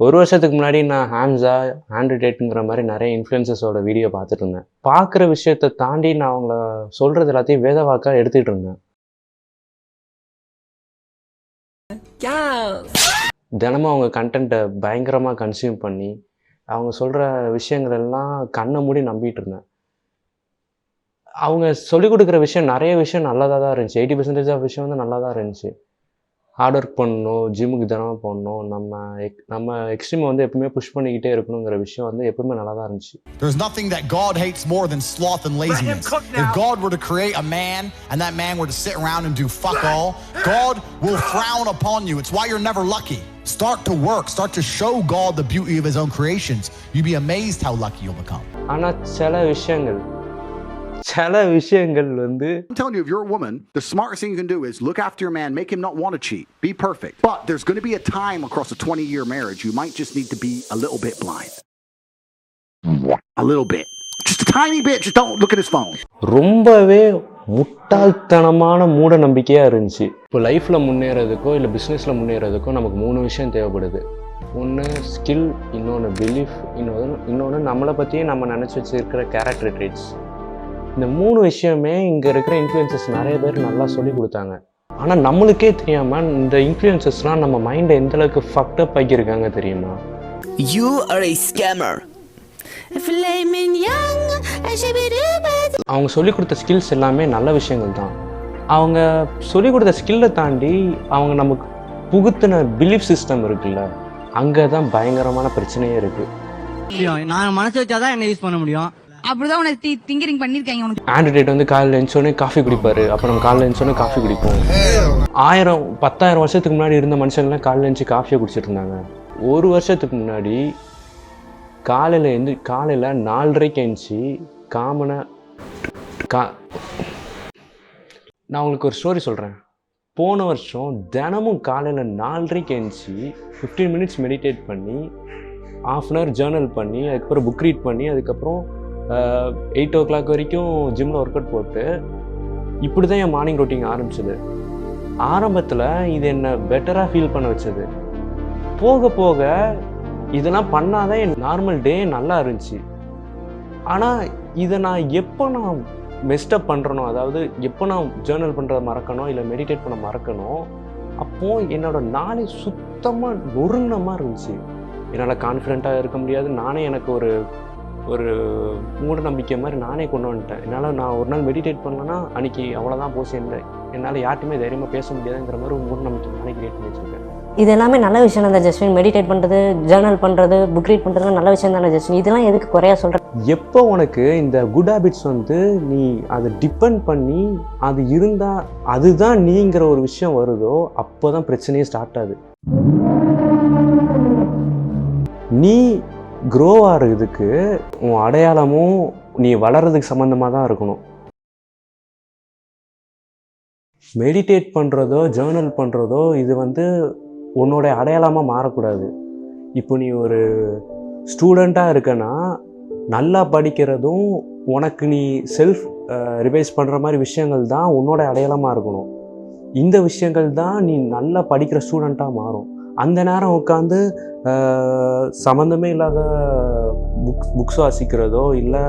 ஒரு வருஷத்துக்கு முன்னாடி நான் ஹாம்ஸா, ஆண்ட்ரூ டேட்ங்கிற மாரி நெறைய இன்ஃப்ளூயன்சர்ஸோட வீடியோ பார்த்துட்டு இருந்தேன். பார்க்குற விஷயத்த தாண்டி நான் அவங்கள சொல்றது எல்லாத்தையும் வேத வாக்கா எடுத்துக்கிட்டு இருந்தேன். தினமும் அவங்க கன்டென்ட்ட பயங்கரமா கன்சியூம் பண்ணி, அவங்க சொல்ற விஷயங்கள் எல்லாம் கண்ண மூடி நம்பிட்டு இருந்தேன். அவங்க சொல்லிக் குடுக்குற விஷயம் நெறைய விஷயம் நல்லதா தான் இருந்துச்சு. 80% ஆஃப் விஷயம் வந்து நல்லா தான் இருந்துச்சு. ஹார்ட் ஒர்க் பண்ணணும், ஜிம்முக்கு தினமும் போணும், நம்ம எக்ஸ்ட்ரீம வந்து எப்பவுமே புஷ் பண்ணிக்கிட்டே இருக்கணுங்கிற விஷயம் வந்து எப்பவுமே நல்லா தான் இருந்துச்சு. There's nothing that God hates more than sloth and laziness. If God were to create a man and that man were to sit around and do fuck all, God will frown upon you. It's why you're never lucky. Start to work, start to show God the beauty of his own creations. You'll be amazed how lucky you'll become. ஆனா சில விஷயங்கள் வந்து I'm telling you, if you're a woman, the smartest thing you can do is look after your man, make him not want to cheat, be perfect. But there's going to be a time across a 20-year marriage you might just need to be a little bit blind. A little bit. Just a tiny bit, just don't look at his phone. ரொம்பவே முட்டாள்தனமான மூட நம்பிக்கையா இருந்துச்சு. இப்போ லைஃப்ல முன்னேறதுக்கோ இல்லை பிஸ்னஸில் முன்னேறதுக்கோ நமக்கு 3 விஷயம் தேவைப்படுது. ஒன்று ஸ்கில், இன்னொன்று பிலீஃப், இன்னொன்று நம்மளை பற்றியே நம்ம நினச்சி வச்சுருக்கிற கேரக்டர் ட்ரேட்ஸ். இந்த 3 விஷயமே இங்கே இருக்கிற இன்ஃப்ளூயன்சஸ் நிறைய பேர் நல்லா சொல்லி கொடுத்தாங்க. ஆனால் நம்மளுக்கே தெரியாமல் இந்த இன்ஃப்ளூயன்சஸ்லாம் நம்ம மைண்டை எந்த அளவுக்கு ஃபக்ட் அப் ஆக்கியிருக்காங்க தெரியுமா? You are a scammer. அவங்க சொல்லிக் கொடுத்த ஸ்கில்ஸ் எல்லாமே நல்ல விஷயங்கள் தான். அவங்க சொல்லிக் கொடுத்த ஸ்கில்லை தாண்டி அவங்க நமக்கு புகுத்தின பிலீஃப் சிஸ்டம் இருக்குல்ல, அங்கே தான் பயங்கரமான பிரச்சனையே இருக்குது. நான் மனசு வச்சாதான் என்ன யூஸ் பண்ண முடியும். அப்படிதான் உனக்கு திங்கிங் பண்ணிருக்காங்க. உனக்கு ஆண்ட்ரூ டேட் வந்து காலையில் எழுந்தோடனே காஃபி குடிப்பாரு. அப்போ நம்ம காலையில் எழுந்தோடனே காஃபி குடிப்போம். 10,000 வருஷத்துக்கு முன்னாடி இருந்த மனுஷங்கள்லாம் காலையில் எழுந்துச்சு காஃபியை குடிச்சிட்டு இருந்தாங்க. ஒரு வருஷத்துக்கு முன்னாடி காலையில் 4:30க்கு எழுந்துச்சு நான் உங்களுக்கு ஒரு ஸ்டோரி சொல்கிறேன். போன வருஷம் தினமும் காலையில் 4:30க்கு எழுந்துச்சு 15 மினிட்ஸ் மெடிடேட் பண்ணி, 1/2 hour ஜேர்னல் பண்ணி, அதுக்கப்புறம் புக் ரீட் பண்ணி, அதுக்கப்புறம் 8 o'clock வரைக்கும் ஜிம்மில் ஒர்க் அவுட் போட்டு இப்படி தான் என் மார்னிங் ரொட்டீன் ஆரம்பிச்சது. ஆரம்பத்தில் இது என்னை பெட்டராக ஃபீல் பண்ண வச்சது. போக போக இதெல்லாம் பண்ணாதான் என் நார்மல் டே நல்லா இருந்துச்சு. ஆனால் இதை நான் எப்போ நான் மெஸ்டப் பண்ணுறனோ, அதாவது எப்போ நான் ஜேர்னல் பண்ணுறதை மறக்கணும் இல்லை மெடிடேட் பண்ண மறக்கணும், அப்போது என்னோடய நாளே சுத்தமாக நொறுங்கின மாதிரி இருந்துச்சு. என்னால் கான்ஃபிடென்ட்டாக இருக்க முடியாது. நானே எனக்கு ஒரு மூட நம்பிக்கை மாதிரி நானே கொண்டு வந்துட்டேன். நான் ஒரு நாள் மெடிடேட் பண்ணலன்னா அன்றைக்கி அவ்வளோதான் போச்சு, என்னால் யார்ட்டுமே தைரியமாக பேச முடியாதுங்கிற மாதிரி ஒரு மூட நம்பிக்கை நானே கிரியேட் பண்ணி வச்சுருக்கேன். இது எல்லாமே நல்ல விஷயம் தான் ஜஸ்டின். மெடிடேட் பண்ணுறது, ஜேர்னல் பண்ணுறது, புக் ரீட் பண்ணுறது நல்ல விஷயம் தானே ஜஸ்டின். இதெல்லாம் எதுக்கு குறையா சொல்கிறேன்? எப்போ உனக்கு இந்த குட் ஹேபிட்ஸ் வந்து நீ அதை டிபெண்ட் பண்ணி அது இருந்தால் அதுதான் நீங்கிற ஒரு விஷயம் வருதோ அப்போ தான் பிரச்சனையே ஸ்டார்ட் ஆகுது. நீ க்ரோ ஆகிறதுக்கு உன் அடையாளமும் நீ வளர்கிறதுக்கு சம்மந்தமாக தான் இருக்கணும். மெடிடேட் பண்ணுறதோ ஜேர்னல் பண்ணுறதோ இது வந்து உன்னோட அடையாளமாக மாறக்கூடாது. இப்போ நீ ஒரு ஸ்டூடெண்ட்டாக இருக்கன்னா நல்லா படிக்கிறதும் உனக்கு நீ செல்ஃப் ரிவைஸ் பண்ணுற மாதிரி விஷயங்கள் தான் உன்னோட அடையாளமாக இருக்கணும். இந்த விஷயங்கள் தான் நீ நல்லா படிக்கிற ஸ்டூடெண்ட்டாக மாறும். அந்த நேரம் உட்காந்து சம்மந்தமே இல்லாத புக்ஸ் வாசிக்கிறதோ இல்லை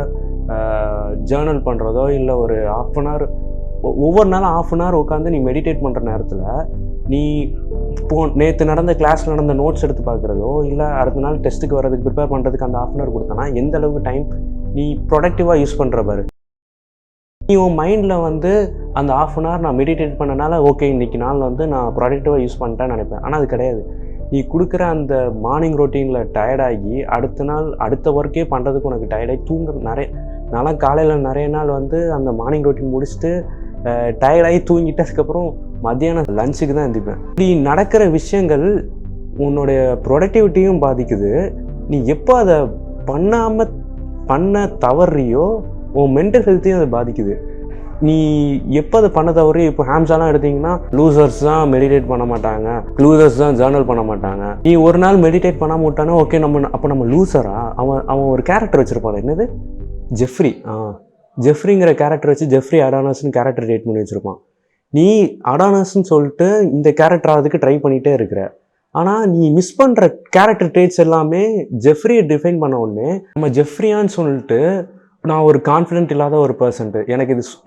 ஜேர்னல் பண்ணுறதோ இல்லை ஒரு 1/2 hour ஒவ்வொரு நாளும் 1/2 hour உட்காந்து நீ மெடிடேட் பண்ணுற நேரத்தில் நீ நேற்று நடந்த கிளாஸில் நடந்த நோட்ஸ் எடுத்து பார்க்குறதோ இல்லை அடுத்த நாள் டெஸ்ட்டுக்கு வர்றதுக்கு ப்ரிப்பேர் பண்ணுறதுக்கு அந்த 1/2 hour கொடுத்தனா எந்த அளவுக்கு டைம் நீ ப்ரொடக்டிவாக யூஸ் பண்ணுற பாரு. நீ உன் மைண்டில் வந்து அந்த 1/2 hour நான் மெடிடேட் பண்ணனால ஓகே இன்றைக்கி நாள் வந்து நான் ப்ரொடக்டிவாக யூஸ் பண்ணிட்டேன்னு நினைப்பேன். ஆனால் அது கிடையாது. நீ கொடுக்குற அந்த மார்னிங் ரொட்டீனில் டயர்டாகி அடுத்த ஒர்க்கே பண்ணுறதுக்கு உனக்கு டயர்டாகி நான்லாம் காலையில் நிறைய நாள் வந்து அந்த மார்னிங் ரொட்டீன் முடிச்சுட்டு டயர்டாகி தூங்கிட்டு அதுக்கப்புறம் மத்தியானம் லஞ்சுக்கு தான் எழுந்திப்பேன். இப்படி நடக்கிற விஷயங்கள் உன்னுடைய ப்ரொடக்டிவிட்டியும் பாதிக்குது. நீ எப்போ அதை பண்ண தவறியோ உன் மென்டல் ஹெல்த்தையும் அதை பாதிக்குது. நீ எப்போ அதை பண்ண தவறி இப்போ ஹாம்ஸாலாம் எடுத்திங்கன்னா லூசர்ஸ் தான் மெடிடேட் பண்ண மாட்டாங்க, லூசர்ஸ் தான் ஜேர்னல் பண்ண மாட்டாங்க. நீ ஒரு நாள் மெடிடேட் பண்ணாமல் விட்டானா ஓகே அப்போ நம்ம லூசரா? அவன் ஒரு கேரக்டர் வச்சுருப்பான். என்னது ஜெஃப்ரிங்கிற கேரக்டர் வச்சு ஜெஃப்ரி அடானஸ்ன்னு கேரக்டர் க்ரியேட் பண்ணி வச்சுருப்பான். நீ அடானஸ்ன்னு சொல்லிட்டு இந்த கேரக்டர் ஆகிறதுக்கு ட்ரை பண்ணிகிட்டே இருக்கிற. ஆனால் நீ மிஸ் பண்ணுற கேரக்டர் ட்ரேட்ஸ் எல்லாமே ஜெஃப்ரியை டிஃபைன் பண்ண உடனே நம்ம ஜெஃப்ரியான்னு சொல்லிட்டு நான் ஒரு கான்ஃபிடென்ட் இல்லாத ஒரு பர்சன்ட்டு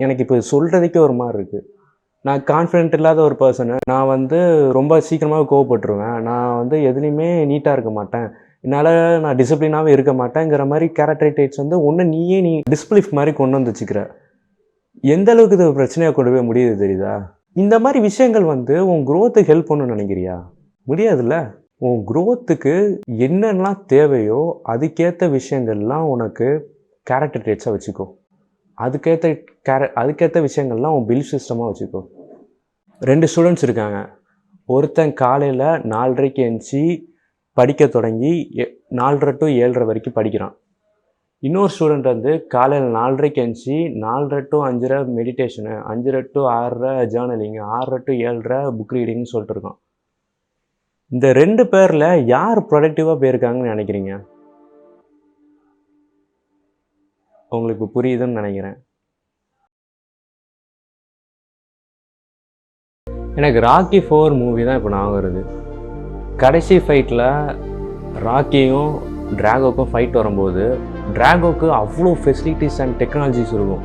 எனக்கு இப்போ சொல்கிறதுக்கே ஒரு மாதிரி இருக்குது. நான் கான்ஃபிடென்ட் இல்லாத ஒரு பர்சனு, நான் வந்து ரொம்ப சீக்கிரமாக கோவப்பட்டுருவேன், நான் வந்து எதுலேயுமே நீட்டாக இருக்க மாட்டேன், என்னால் நான் டிசிப்ளினாகவே இருக்க மாட்டேங்கிற மாதிரி கேரக்டர் ட்ரேட்ஸ் வந்து ஒன்று நீ டிஸ்பிலிஃப் மாதிரி கொண்டு வந்து வச்சுக்கிற. எந்த அளவுக்கு இது பிரச்சனையாக கொண்டு போய் முடியுது தெரியுதா? இந்த மாதிரி விஷயங்கள் வந்து உன் க்ரோத்துக்கு ஹெல்ப் பண்ணணும்னு நினைக்கிறியா? முடியாதுல்ல. உன் க்ரோத்துக்கு என்னெல்லாம் தேவையோ அதுக்கேற்ற விஷயங்கள்லாம் உனக்கு கேரக்டர் ட்ரேட்ஸாக வச்சுக்கோ. அதுக்கேற்ற விஷயங்கள்லாம் உன் பிலீஃப் சிஸ்டமாக வச்சுக்கோ. 2 ஸ்டூடெண்ட்ஸ் இருக்காங்க. ஒருத்தன் காலையில் 4:30க்கு எழுந்துச்சி படிக்க தொடங்கி 4:30 to 7:30 வரைக்கும் படிக்கிறான். இன்னொரு ஸ்டூடெண்ட் வந்து காலையில் 4:30க்கு எழுந்துச்சி 4:30 to 5:30 மெடிடேஷனு, 5:30 to 6:30 ஜேர்னலிங்கு, 6:30 to 7:30 புக் ரீடிங்னு சொல்லிட்டு இருக்கான். இந்த 2 பேரில் யார் ப்ரொடக்டிவாக போயிருக்காங்கன்னு நினைக்கிறீங்க? உங்களுக்கு புரியுதுன்னு நினைக்கிறேன். எனக்கு ராக்கி 4 மூவி தான் இப்போ ஞாபகம் வருது. கடைசி ஃபைட்டில் ராக்கியும் டிராகோக்கும் ஃபைட் வரும்போது டிராகோக்கு அவ்வளோ ஃபெசிலிட்டிஸ் அண்ட் டெக்னாலஜிஸ் இருக்கும்.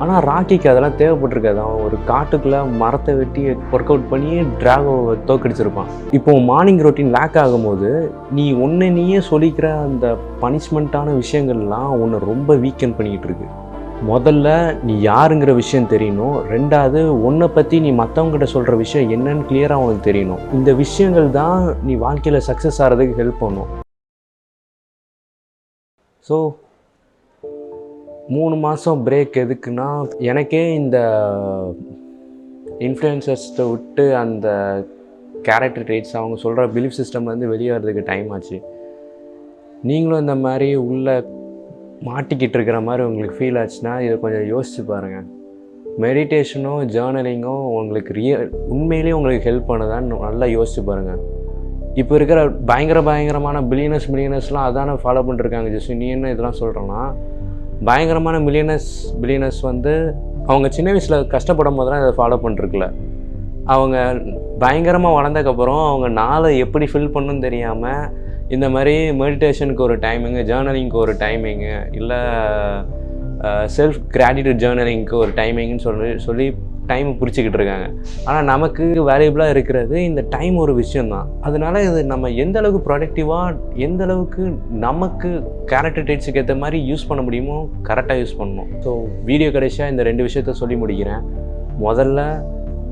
ஆனால் ராக்கிக்கு அதெல்லாம் தேவைப்பட்டிருக்காது. அவன் ஒரு காட்டுக்குள்ளே மரத்தை வெட்டி ஒர்க் அவுட் பண்ணி டிராகோவை தோக்கடிச்சிருப்பான். இப்போ மார்னிங் ரொட்டீன் லேக் ஆகும்போது நீயே சொல்லிக்கிற அந்த பனிஷ்மெண்ட்டான விஷயங்கள்லாம் உன்னை ரொம்ப வீக்கெண்ட் பண்ணிக்கிட்டு இருக்கு. முதல்ல நீ யாருங்கிற விஷயம் தெரியணும். 2வது உன்னை பற்றி நீ மற்றவங்ககிட்ட சொல்கிற விஷயம் என்னன்னு கிளியராக உனக்கு தெரியணும். இந்த விஷயங்கள் தான் நீ வாழ்க்கையில் சக்ஸஸ் ஆகிறதுக்கு ஹெல்ப் பண்ணும். ஸோ 3 மாதம் பிரேக் எதுக்குன்னா, எனக்கே இந்த இன்ஃப்ளூயன்சர்ஸ்ட்டை விட்டு அந்த கேரக்டர் ட்ரேட்ஸ் அவங்க சொல்கிற பிலீஃப் சிஸ்டம்லேருந்து வெளியே வர்றதுக்கு டைம் ஆச்சு. நீங்களும் இந்த மாதிரி உள்ளே மாட்டிக்கிட்டு இருக்கிற மாதிரி உங்களுக்கு ஃபீல் ஆச்சுன்னா இதை கொஞ்சம் யோசிச்சு பாருங்கள். மெடிடேஷனோ ஜேர்னலிங்கோ உங்களுக்கு உண்மையிலேயே உங்களுக்கு ஹெல்ப் பண்ணுதான்னு நல்லா யோசிச்சு பாருங்கள். இப்போ இருக்கிற பயங்கரமான பில்லியனர்ஸ்லாம் அதானே ஃபாலோ பண்ணிருக்காங்க. ஜஸ்ட் நீ என்ன இதெல்லாம் சொல்கிறேன்னா, பயங்கரமான பில்லியனர்ஸ் வந்து அவங்க சின்ன வயசில் கஷ்டப்படும் போது தான் இதை ஃபாலோ பண்ணிருக்கல. அவங்க பயங்கரமாக வளர்ந்ததுக்கப்புறம் அவங்க நாளை எப்படி ஃபில் பண்ணணும்னு தெரியாமல் இந்த மாதிரி மெடிடேஷனுக்கு ஒரு டைமிங்கு, ஜேர்னலிங்க்கு ஒரு டைமிங்கு, இல்லை செல்ஃப் கிராட்டிடியூட் ஜேர்னலிங்க்கு ஒரு டைமிங்னு சொல்லி டைமை பிடிச்சிக்கிட்டு இருக்காங்க. ஆனால் நமக்கு வேல்யூபிளாக இருக்கிறது இந்த டைம் ஒரு விஷயந்தான். அதனால இது நம்ம எந்த அளவுக்கு ப்ரொடக்டிவாக, எந்த அளவுக்கு நமக்கு கேரக்டர் ட்ரேட்ஸுக்கு ஏற்ற மாதிரி யூஸ் பண்ண முடியுமோ கரெக்டாக யூஸ் பண்ணணும். ஸோ வீடியோ கடைசியாக இந்த 2 விஷயத்த சொல்லி முடிக்கிறேன். முதல்ல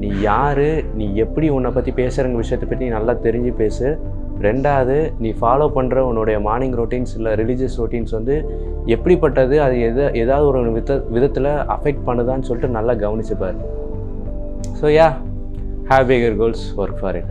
நீ யார், நீ எப்படி உன்னை பற்றி பேசுகிற விஷயத்தை பற்றி நல்லா தெரிஞ்சு பேசு. 2வது நீ ஃபாலோ பண்ணுற உன்னுடைய மார்னிங் ரொட்டீன்ஸ் இல்லை ரிலீஜியஸ் ரொட்டீன்ஸ் வந்து எப்படிப்பட்டது, அது ஏதாவது ஒரு விதத்தில் அஃபெக்ட் பண்ணுதான்னு சொல்லிட்டு நல்லா கவனிச்சுப்பார். So ya, have bigger goals, work for it.